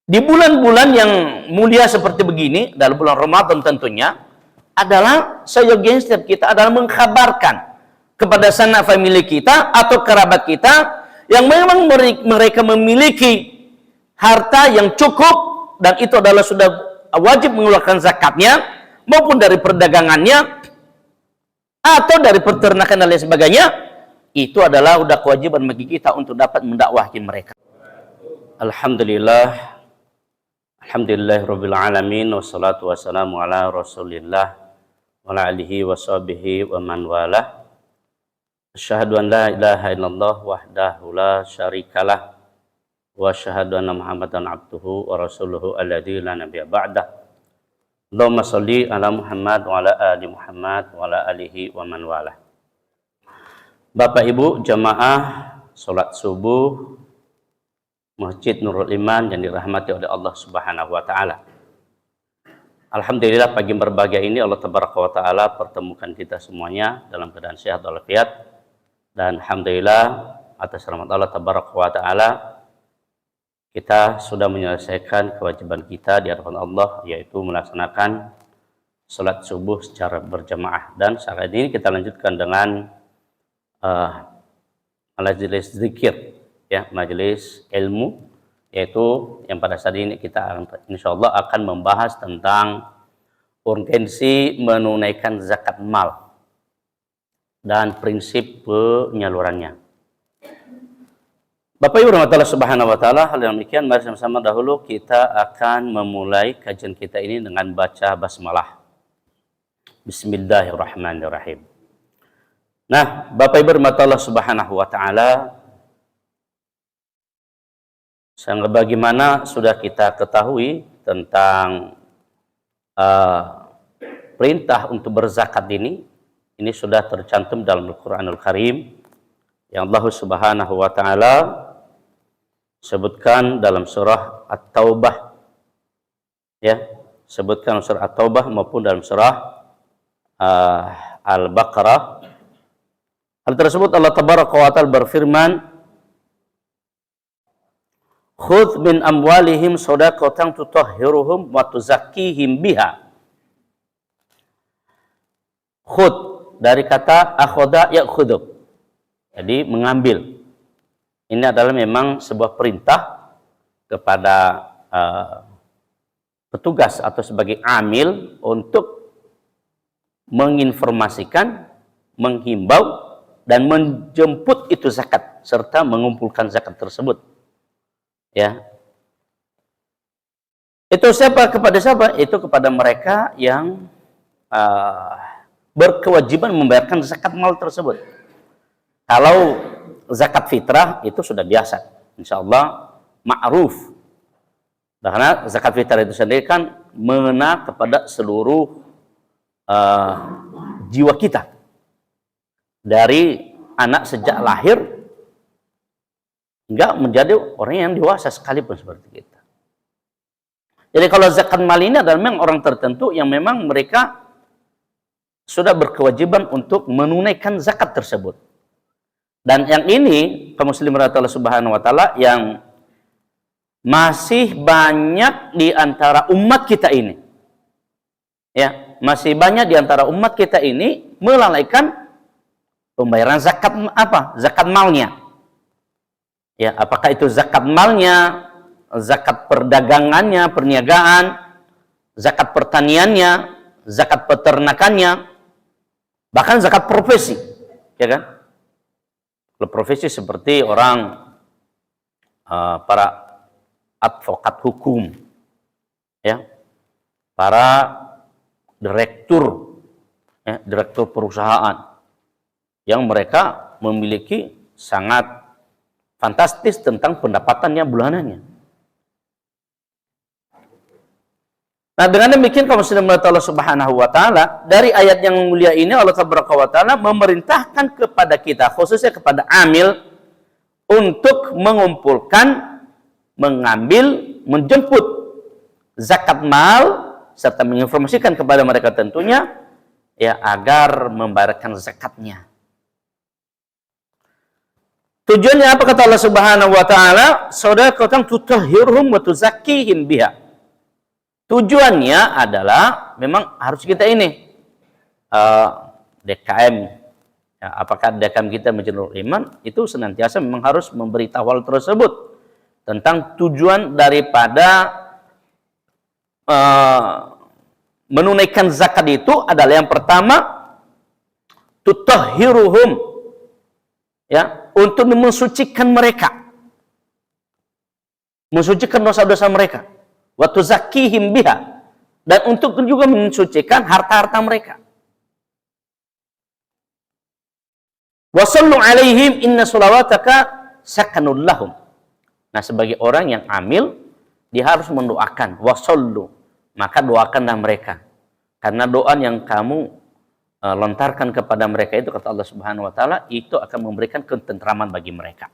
di bulan-bulan yang mulia seperti begini, dalam bulan Ramadan tentunya, adalah seyogianya setiap kita adalah mengkabarkan kepada sanak famili kita atau kerabat kita yang memang mereka memiliki harta yang cukup dan itu adalah sudah wajib mengeluarkan zakatnya, maupun dari perdagangannya atau dari peternakan dan lain sebagainya, itu adalah udah kewajiban bagi kita untuk dapat mendakwahi mereka. Alhamdulillahirabbil alamin, wassalatu wassalamu ala Rasulillah wa ala alihi washabihi wa man walah. Asyhadu an la ilaha illallah wahdahu la syarikalah wa asyhadu anna Muhammadan abduhu wa rasuluhu alladzi la nabiyya ba'dah. Allahumma shalli ala Muhammad wa ala ali Muhammad wa ala alihi wa man walah. Bapak Ibu jamaah salat subuh Masjid Nurul Iman yang dirahmati oleh Allah Subhanahu wa taala. Alhamdulillah pagi berbahagia ini Allah Tabaraka wa taala pertemukan kita semuanya dalam keadaan sehat walafiat, dan alhamdulillah atas rahmat Allah Tabaraka wa taala kita sudah menyelesaikan kewajiban kita di hadapan Allah, yaitu melaksanakan salat subuh secara berjamaah. Dan saat ini kita lanjutkan dengan majelis zikir, ya, majelis ilmu, yaitu yang pada saat ini kita insyaallah akan membahas tentang urgensi menunaikan zakat mal dan prinsip penyalurannya. Bapak Ibu rahmatullah subhanahu wa ta'ala, hal yang demikian mari sama-sama dahulu kita akan memulai kajian kita ini dengan baca basmalah. Bismillahirrahmanirrahim. Nah, Bapak Ibu rahmatullah subhanahu wa ta'ala, sebagaimana sudah kita ketahui tentang perintah untuk berzakat ini sudah tercantum dalam Al-Quranul Karim yang Allah Subhanahu wa taala sebutkan dalam surah At-Taubah, ya, sebutkan surah At-Taubah maupun dalam surah Al-Baqarah. Hal tersebut Allah Tabaraka wa taala berfirman, khudh min amwalihim shadaqatan tutahhiruhum wa tuzakkihim biha. Khudh dari kata akhadha ya'khudhu, jadi mengambil. Ini adalah memang sebuah perintah kepada petugas atau sebagai amil untuk menginformasikan, menghimbau dan menjemput itu zakat serta mengumpulkan zakat tersebut. Ya, itu siapa? Kepada siapa? Itu kepada mereka yang berkewajiban membayarkan zakat mal tersebut. Kalau zakat fitrah itu sudah biasa, insya Allah ma'ruf. Karena zakat fitrah itu sendiri kan mengena kepada seluruh jiwa kita, dari anak sejak lahir enggak menjadi orang yang dewasa sekalipun seperti kita. Jadi kalau zakat mal ini adalah memang orang tertentu yang memang mereka sudah berkewajiban untuk menunaikan zakat tersebut. Dan yang ini kaum muslimin Allah Subhanahu wa taala yang masih banyak di antara umat kita ini. Ya, masih banyak di antara umat kita ini melalaikan pembayaran zakat apa? Zakat malnya. Ya, apakah itu zakat malnya, zakat perdagangannya, perniagaan, zakat pertaniannya, zakat peternakannya, bahkan zakat profesi, ya kan? Kalau profesi seperti orang para advokat hukum, ya, para direktur, ya, direktur perusahaan, yang mereka memiliki sangat fantastis tentang pendapatannya bulanannya. Nah, dengan demikian kaum muslimin Allah Subhanahu wa taala, dari ayat yang mulia ini Allah Tabaraka wa taala memerintahkan kepada kita, khususnya kepada amil, untuk mengumpulkan, mengambil, menjemput zakat mal serta menginformasikan kepada mereka tentunya, ya, agar membayarkan zakatnya. Tujuannya apa kata Allah Subhanahu wa taala? Shadaqatan tutahhiruhum wa tuzakkihim biha. Tujuannya adalah memang harus kita ini DKM. Ya, apakah DKM kita Majma'ul Iman itu senantiasa memang harus memberitahu hal tersebut tentang tujuan daripada menunaikan zakat itu adalah yang pertama tutahhiruhum, ya, untuk mensucikan mereka, mensucikan dosa-dosa mereka, wa tuzakkihim biha, dan untuk juga mensucikan harta-harta mereka. Wa sallu alaihim inna sholawataka sakanul lahum. Nah, sebagai orang yang amil, dia harus mendoakan wa sallu, maka doakanlah mereka, karena doa yang kamu lontarkan kepada mereka itu, kata Allah Subhanahu wa taala, itu akan memberikan ketentraman bagi mereka.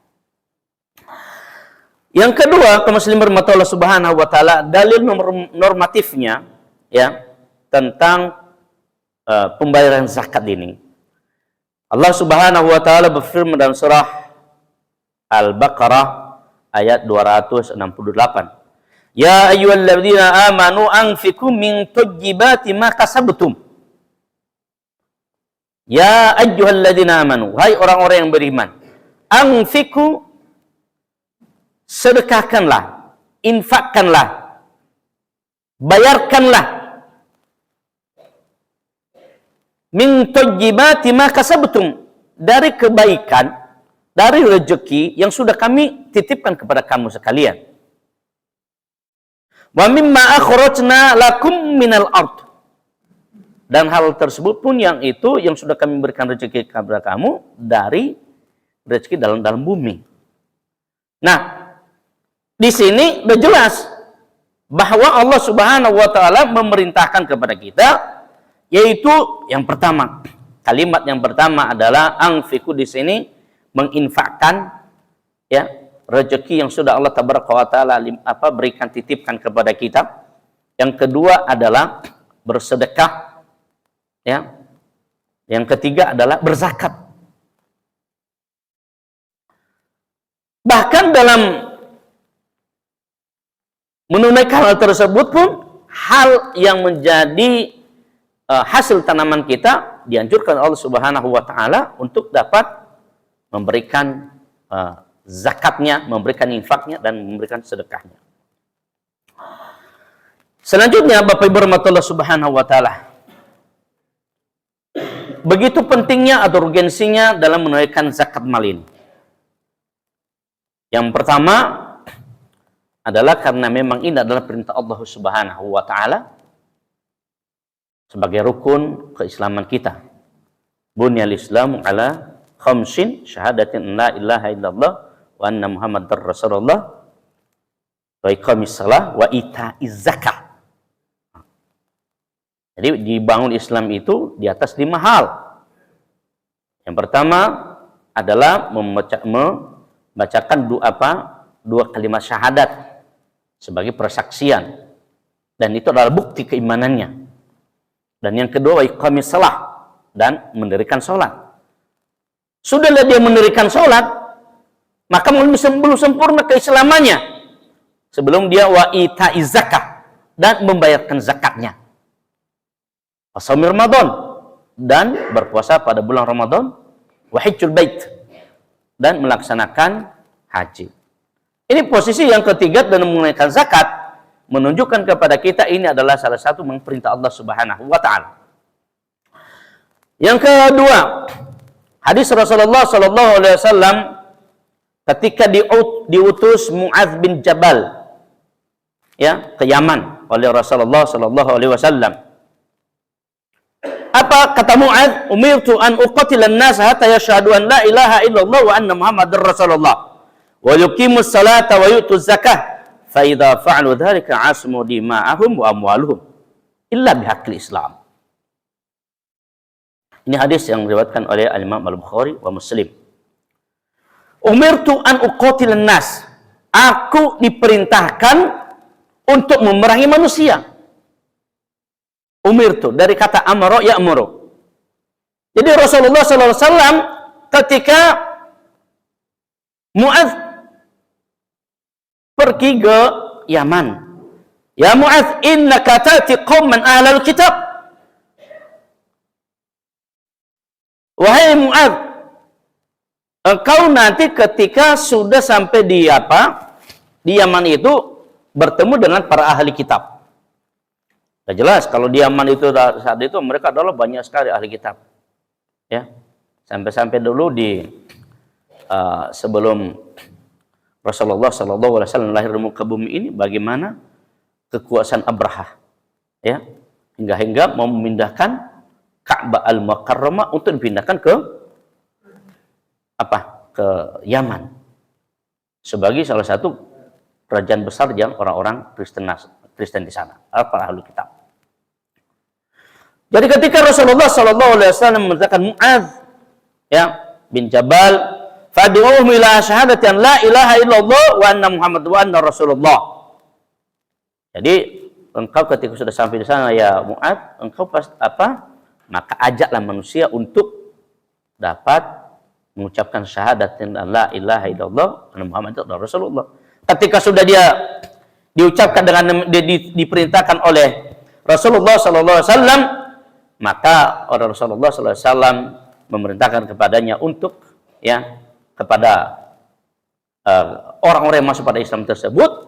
Yang kedua, kaum muslimin bermata Allah Subhanahu wa taala, dalil normatifnya, ya, tentang pembayaran zakat ini. Allah Subhanahu wa taala berfirman dalam surah Al-Baqarah ayat 268. Ya ayyuhalladzina amanu anfiqu min thayyibati ma kasabtum. Ya ayyuhalladzina amanu, hai orang-orang yang beriman, anfiqu, sedekahkanlah, infakkanlah, bayarkanlah, min thayyibati ma kasabtum, dari kebaikan, dari rezeki yang sudah kami titipkan kepada kamu sekalian. Wa mimma akhrajna lakum minal ard, dan hal tersebut pun yang itu yang sudah kami berikan rezeki kepada kamu dari rezeki dalam bumi. Nah, di sini sudah jelas bahwa Allah Subhanahu wa taala memerintahkan kepada kita, yaitu yang pertama, kalimat yang pertama adalah anfiqu, di sini menginfakkan, ya, rezeki yang sudah Allah Tabaraka wa taala berikan, titipkan kepada kita. Yang kedua adalah bersedekah, ya. Yang ketiga adalah berzakat. Bahkan dalam menunaikan hal tersebut pun, hal yang menjadi hasil tanaman kita dianjurkan Allah Subhanahu wa taala untuk dapat memberikan zakatnya, memberikan infaknya, dan memberikan sedekahnya. Selanjutnya, Bapak Ibu rahmatullah Subhanahu wa taala, begitu pentingnya atau urgensinya dalam menunaikan zakat mal ini. Yang pertama adalah karena memang ini adalah perintah Allah Subhanahu wa taala sebagai rukun keislaman kita. Bunyal Islamu ala khamsin, syahadatin la ilaha illallah wa anna muhammadar rasulullah wa iqamis shalah wa ita'iz zakah. Jadi dibangun Islam itu di atas 5 hal. Yang pertama adalah membacakan dua kalimat syahadat sebagai persaksian, dan itu adalah bukti keimanannya. Dan yang kedua, iqamis shalah, dan mendirikan sholat. Sudahlah dia mendirikan sholat, maka belum sempurna keislamannya sebelum dia wa ita'iz zakah, dan membayarkan zakatnya. Shaum Ramadan, dan berpuasa pada bulan Ramadan, wa hajjul bait, dan melaksanakan haji. Ini posisi yang ketiga, dan menunaikan zakat menunjukkan kepada kita ini adalah salah satu perintah Allah Subhanahu wa taala. Yang kedua, hadis Rasulullah sallallahu alaihi wasallam ketika diutus Mu'adz bin Jabal, ya, ke Yaman oleh Rasulullah sallallahu alaihi wasallam. Apa kata Mu'adz? Umirtu an uqatilan nas hatta yashhadu an la ilaha illallah wa anna muhammadar rasulullah wa yuqimus salata wa yutuz zakah fa idza fa'alu dzalika asmu dima'ahum wa amwaluhum illa bihaqqil Islam. Ini hadis yang diriwayatkan oleh Al-Imam Al-Bukhari wa Muslim. Umirtu an uqatilan nas, aku diperintahkan untuk memerangi manusia. Umirtu dari kata amara ya'muru. Jadi Rasulullah SAW ketika Mu'adz pergi ke Yaman. Ya Mu'adz, innaka ta'ti qauman ahlal kitab. Wahai Mu'adz, engkau nanti ketika sudah sampai di Yaman itu bertemu dengan para ahli kitab. Sudah jelas kalau di Yaman itu saat itu mereka adalah banyak sekali ahli kitab. Ya. Sampai-sampai dulu sebelum Rasulullah SAW lahir di muka bumi ini, bagaimana kekuasaan Abraha, ya, hingga mau memindahkan Ka'bah Al-Mukarramah untuk dipindahkan ke Yaman sebagai salah satu kerajaan besar yang orang-orang Kristen di sana, para ahli kitab. Jadi ketika Rasulullah SAW mengatakan Mu'adz, ya, bin Jabal, fad'uhum ila syahadati an la ilaha illallah wa anna Muhammad wa anna Rasulullah. Jadi engkau ketika sudah sampai di sana ya Mu'adz, engkau maka ajaklah manusia untuk dapat mengucapkan syahadat an la ilaha illallah wa anna Muhammad wa Rasulullah. Ketika sudah dia diucapkan dengan diperintahkan oleh Rasulullah sallallahu alaihi wasallam, maka Rasulullah sallallahu alaihi wasallam memerintahkan kepadanya untuk, ya, kepada orang-orang yang masuk pada Islam tersebut